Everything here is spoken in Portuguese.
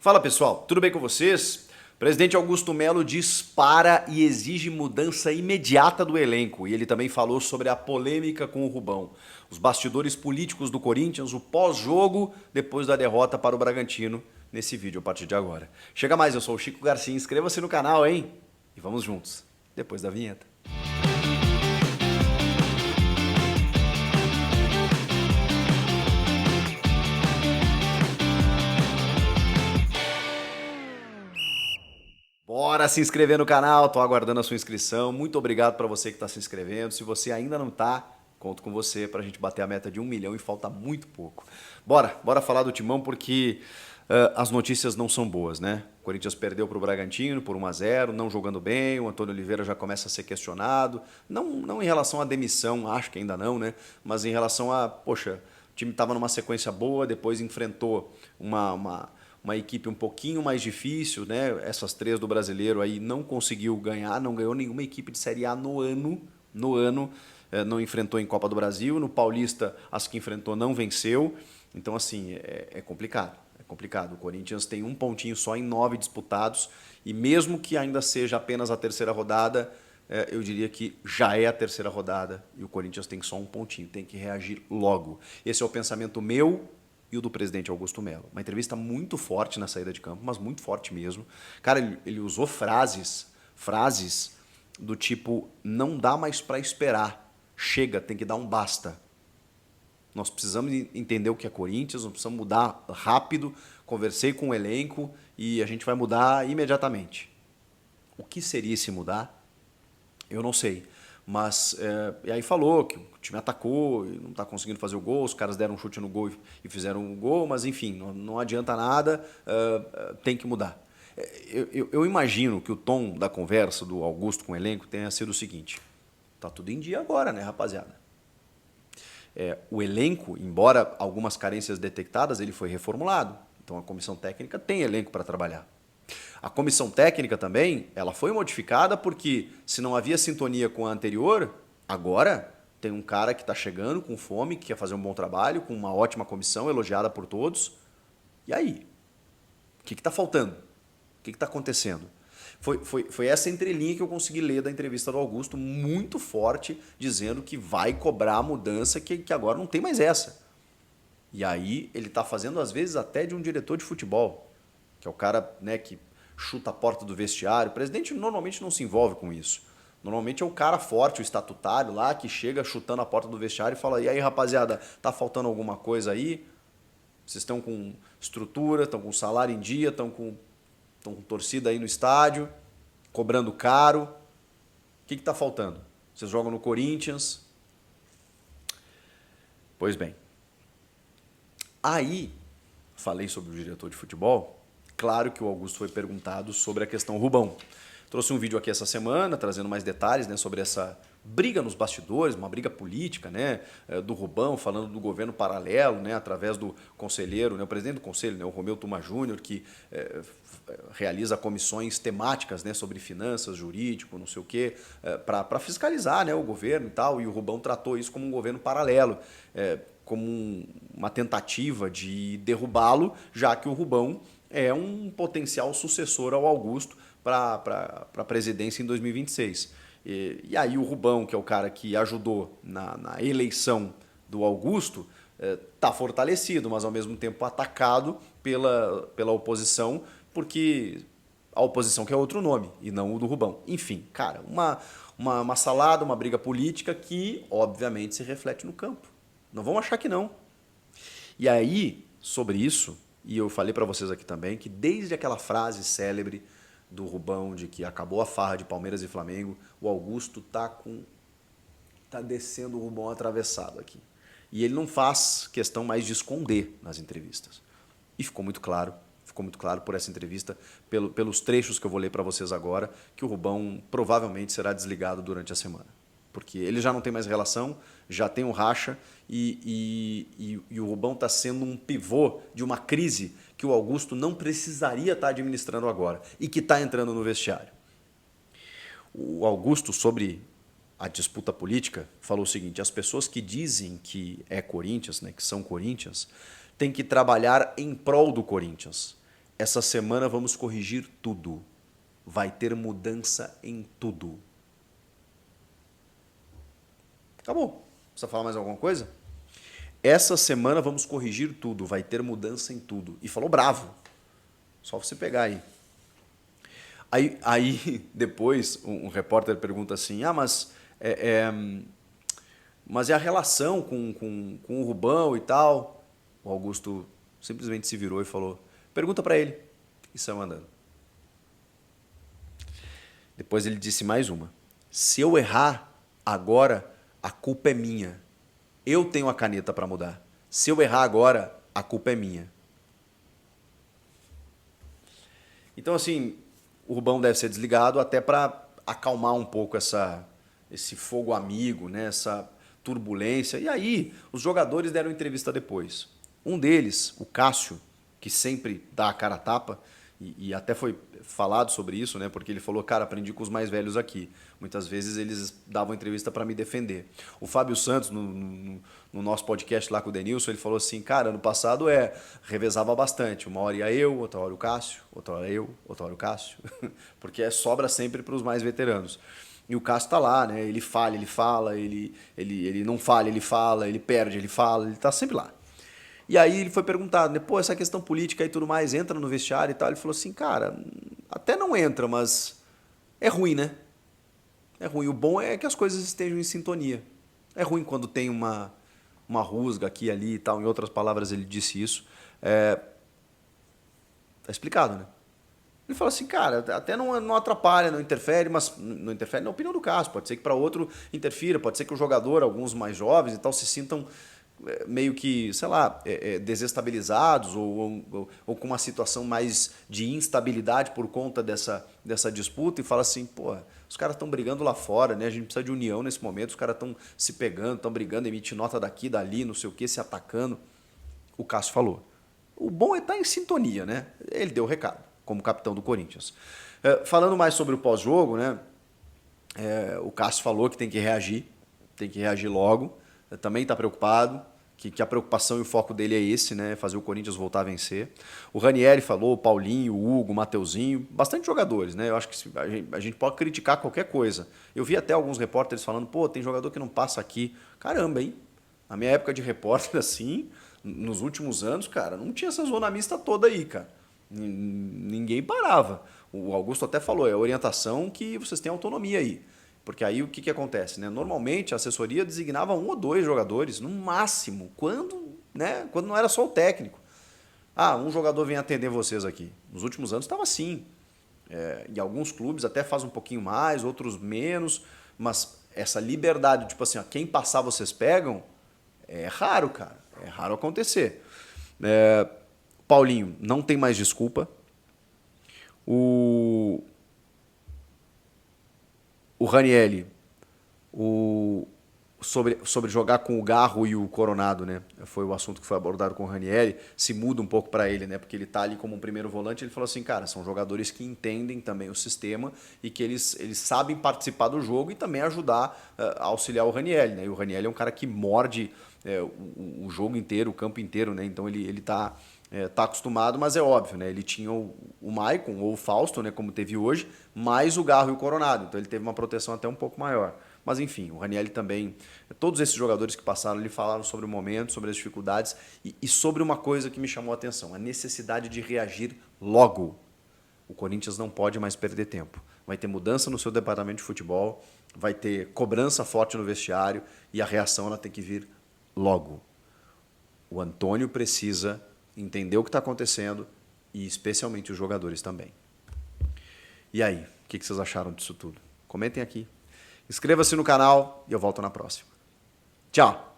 Fala pessoal, tudo bem com vocês? Presidente Augusto Melo dispara e exige mudança imediata do elenco. E ele também falou sobre a polêmica com o Rubão. Os bastidores políticos do Corinthians, o pós-jogo depois da derrota para o Bragantino, nesse vídeo a partir de agora. Chega mais, eu sou o Chico Garcia, inscreva-se no canal, hein? E vamos juntos, depois da vinheta. Bora se inscrever no canal, tô aguardando a sua inscrição. Muito obrigado para você que está se inscrevendo. Se você ainda não tá, conto com você para a gente bater a meta de 1 milhão e falta muito pouco. Bora falar do Timão porque as notícias não são boas, né? O Corinthians perdeu para o Bragantino por 1-0, não jogando bem, o Antônio Oliveira já começa a ser questionado. Não em relação à demissão, acho que ainda não, né? Mas em relação a, poxa, o time estava numa sequência boa, depois enfrentou uma equipe um pouquinho mais difícil, né? Essas três do Brasileiro aí não conseguiu ganhar, não ganhou nenhuma equipe de Série A no ano, não enfrentou em Copa do Brasil, no Paulista as que enfrentou não venceu, então assim, é complicado. É complicado. O Corinthians tem um pontinho só em 9 disputados e mesmo que ainda seja apenas a terceira rodada, eu diria que já é a terceira rodada e o Corinthians tem só um pontinho, tem que reagir logo. Esse é o pensamento meu e o do presidente Augusto Melo. Uma entrevista muito forte na saída de campo, mas muito forte mesmo. Cara, ele usou frases do tipo, não dá mais para esperar, chega, tem que dar um basta. Nós precisamos entender o que é Corinthians, nós precisamos mudar rápido, conversei com o elenco e a gente vai mudar imediatamente. O que seria esse mudar? Eu não sei. Mas, e aí falou que o time atacou e não está conseguindo fazer o gol, os caras deram um chute no gol e fizeram um gol, mas enfim, não adianta nada, tem que mudar. Eu imagino que o tom da conversa do Augusto com o elenco tenha sido o seguinte, tá tudo em dia agora, né, rapaziada? O elenco, embora algumas carências detectadas, ele foi reformulado, então a comissão técnica tem elenco para trabalhar. A comissão técnica também, ela foi modificada porque se não havia sintonia com a anterior, agora tem um cara que está chegando com fome, que quer fazer um bom trabalho, com uma ótima comissão, elogiada por todos. E aí? O que está faltando? O que está acontecendo? Foi essa entrelinha que eu consegui ler da entrevista do Augusto, muito forte, dizendo que vai cobrar a mudança, que agora não tem mais essa. E aí ele está fazendo, às vezes, até de um diretor de futebol, que é o cara, né, que chuta a porta do vestiário. O presidente normalmente não se envolve com isso. Normalmente é o cara forte, o estatutário lá, que chega chutando a porta do vestiário e fala, e aí rapaziada, tá faltando alguma coisa aí? Vocês estão com estrutura, estão com salário em dia, estão com torcida aí no estádio, cobrando caro. O que está faltando? Vocês jogam no Corinthians? Pois bem. Aí, falei sobre o diretor de futebol. Claro que o Augusto foi perguntado sobre a questão Rubão. Trouxe um vídeo aqui essa semana, trazendo mais detalhes, né, sobre essa briga nos bastidores, uma briga política, né, do Rubão, falando do governo paralelo, né, através do conselheiro, né, o presidente do conselho, né, o Romeu Tuma Júnior, que realiza comissões temáticas, né, sobre finanças, jurídico, não sei o quê, para fiscalizar, né, o governo e tal, e o Rubão tratou isso como um governo paralelo, como uma tentativa de derrubá-lo, já que o Rubão é um potencial sucessor ao Augusto para a presidência em 2026. E aí o Rubão, que é o cara que ajudou na eleição do Augusto, está fortalecido, mas ao mesmo tempo atacado pela oposição, porque a oposição quer outro nome e não o do Rubão. Enfim, cara, uma salada, uma briga política que obviamente se reflete no campo. Não vão achar que não. E aí, sobre isso, e eu falei para vocês aqui também, que desde aquela frase célebre do Rubão de que acabou a farra de Palmeiras e Flamengo, o Augusto tá descendo o Rubão atravessado aqui. E ele não faz questão mais de esconder nas entrevistas. E ficou muito claro por essa entrevista, pelos trechos que eu vou ler para vocês agora, que o Rubão provavelmente será desligado durante a semana. Porque ele já não tem mais relação, já tem um racha e o Rubão está sendo um pivô de uma crise que o Augusto não precisaria estar administrando agora e que está entrando no vestiário. O Augusto, sobre a disputa política, falou o seguinte, as pessoas que dizem que é Corinthians, né, que são Corinthians, têm que trabalhar em prol do Corinthians. essa semana vamos corrigir tudo. Vai ter mudança em tudo. Acabou. Precisa falar mais alguma coisa? Essa semana vamos corrigir tudo. Vai ter mudança em tudo. E falou bravo. Só você pegar aí. Aí depois, um repórter pergunta assim, mas é a relação com o Rubão e tal? O Augusto simplesmente se virou e falou, pergunta para ele. E saiu andando. Depois ele disse mais uma. Se eu errar agora, a culpa é minha. Eu tenho a caneta para mudar. Se eu errar agora, a culpa é minha. Então, assim, o Rubão deve ser desligado até para acalmar um pouco esse fogo amigo, né? Essa turbulência. E aí, os jogadores deram entrevista depois. Um deles, o Cássio, que sempre dá a cara a tapa, e até foi falado sobre isso, né? Porque ele falou, cara, aprendi com os mais velhos aqui. Muitas vezes eles davam entrevista para me defender. O Fábio Santos, no nosso podcast lá com o Denilson, ele falou assim, cara, ano passado revezava bastante. Uma hora ia eu, outra hora o Cássio, outra hora eu, outra hora o Cássio. Porque sobra sempre para os mais veteranos. E o Cássio tá lá, né? Ele falha, ele fala, ele não falha, ele fala, ele perde, ele fala, ele tá sempre lá. E aí ele foi perguntado, né, pô, essa questão política e tudo mais, entra no vestiário e tal. Ele falou assim, cara, até não entra, mas é ruim, né? É ruim. O bom é que as coisas estejam em sintonia. É ruim quando tem uma rusga aqui e ali e tal. Em outras palavras, ele disse isso. Tá explicado, né? Ele falou assim, cara, até não atrapalha, não interfere, mas não interfere na opinião do caso. Pode ser que para outro interfira, pode ser que o jogador, alguns mais jovens e tal, se sintam meio que, sei lá, desestabilizados ou com uma situação mais de instabilidade por conta dessa disputa e fala assim, pô, os caras estão brigando lá fora, né? A gente precisa de união nesse momento, os caras estão se pegando, estão brigando, emitindo nota daqui, dali, não sei o que, se atacando. O Cássio falou. O bom é estar em sintonia, né? Ele deu o recado, como capitão do Corinthians. Falando mais sobre o pós-jogo, né? O Cássio falou que tem que reagir logo. Também está preocupado, que a preocupação e o foco dele é esse, né? Fazer o Corinthians voltar a vencer. O Ranieri falou, o Paulinho, o Hugo, o Mateuzinho, bastante jogadores, né? Eu acho que a gente pode criticar qualquer coisa. Eu vi até alguns repórteres falando, pô, tem jogador que não passa aqui. Caramba, hein? Na minha época de repórter, assim, nos últimos anos, cara, não tinha essa zona mista toda aí, cara. Ninguém parava. O Augusto até falou, é orientação que vocês têm autonomia aí. Porque aí o que acontece? Né? Normalmente a assessoria designava 1 ou 2 jogadores, no máximo, quando não era só o técnico. Um jogador vem atender vocês aqui. Nos últimos anos estava assim. E alguns clubes até fazem um pouquinho mais, outros menos, mas essa liberdade, tipo assim, quem passar vocês pegam, é raro, cara. É raro acontecer. Paulinho, não tem mais desculpa. O Ranieri, sobre jogar com o Garro e o Coronado, né? Foi o assunto que foi abordado com o Ranieri. Se muda um pouco para ele, né? Porque ele tá ali como um primeiro volante. Ele falou assim, cara, são jogadores que entendem também o sistema e que eles sabem participar do jogo e também ajudar a auxiliar o Ranieri, né? E o Ranieri é um cara que morde o jogo inteiro, o campo inteiro, né? Então ele tá acostumado, mas é óbvio, né? Ele tinha o Maicon ou o Fausto, né? Como teve hoje, mais o Garro e o Coronado. Então ele teve uma proteção até um pouco maior. Mas enfim, o Ranieri também, todos esses jogadores que passaram, ele falaram sobre o momento, sobre as dificuldades e sobre uma coisa que me chamou a atenção, a necessidade de reagir logo. O Corinthians não pode mais perder tempo. Vai ter mudança no seu departamento de futebol, vai ter cobrança forte no vestiário e a reação ela tem que vir logo. O Antônio precisa entender o que está acontecendo e especialmente os jogadores também. E aí, o que vocês acharam disso tudo? Comentem aqui. Inscreva-se no canal e eu volto na próxima. Tchau!